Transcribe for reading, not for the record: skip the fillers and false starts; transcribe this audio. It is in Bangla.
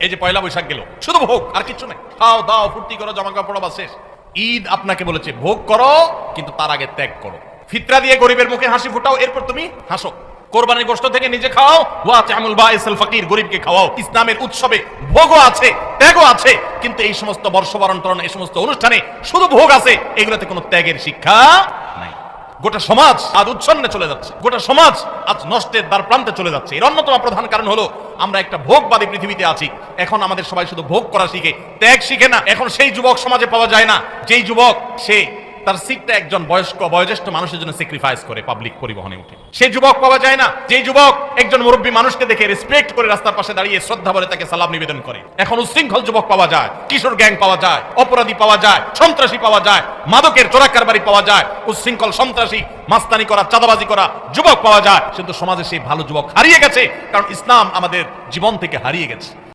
এই যে পয়লা বৈশাখ গেল, শুধু ভোগ আর কিছু নাই। খাও দাও ফুর্তি করো, জামা কাপড় বা শেষ। ঈদ আপনাকে বলেছে ভোগ করো, কিন্তু তার আগে ত্যাগ করো। ফিতরা দিয়ে গরিবের মুখে হাসি ফুটাও, এরপর তুমি হাসো। কোরবানির গোশত থেকে নিজে খাও, ওয়া তা'মুল বাঈসুল ফাকির, গরিবকে খাওয়াও। ইসলামের উৎসবে ভোগও আছে, ত্যাগও আছে, কিন্তু এই সমস্ত বর্ষবরণ টরণ, এই সমস্ত অনুষ্ঠানে শুধু ভোগ আছে, এগুলোতে কোনো ত্যাগের শিক্ষা নাই। গোটা সমাজ আজ উচ্ছন্নে চলে যাচ্ছে, গোটা সমাজ আজ নষ্টের দ্বার প্রান্তে চলে যাচ্ছে। এর অন্যতম প্রধান কারণ হলো আমরা একটা ভোগবাদী পৃথিবীতে আছি। এখন আমাদের সবাই শুধু ভোগ করা শিখে, ত্যাগ শিখে না। এখন সেই যুবক সমাজে পাওয়া যায় না যেই যুবক সে তার সিটটা একজন বয়োজ্যেষ্ঠ মানুষের জন্য স্যাক্রিফাইস করে পাবলিক পরিবহনে উঠে। সেই যুবক পাওয়া যায় না যেই যুবক একজন মুরব্বী মানুষকে দেখে রেসপেক্ট করে রাস্তার পাশে দাঁড়িয়ে শ্রদ্ধা ভরে তাকে সালাম নিবেদন করে। এখন উচ্ছৃঙ্খল যুবক পাওয়া যায়, কিশোর গ্যাং পাওয়া যায়, অপরাধী পাওয়া যায়, সন্ত্রাসী পাওয়া যায়, মাদকের চোরা কারবারি পাওয়া যায়, উচ্ছৃঙ্খল সন্ত্রাসী, মাস্তানি করা, চাঁদাবাজি করা যুবক পাওয়া যায়। কিন্তু সমাজে সেই ভালো যুবক হারিয়ে গেছে, কারণ ইসলাম আমাদের জীবন থেকে হারিয়ে গেছে।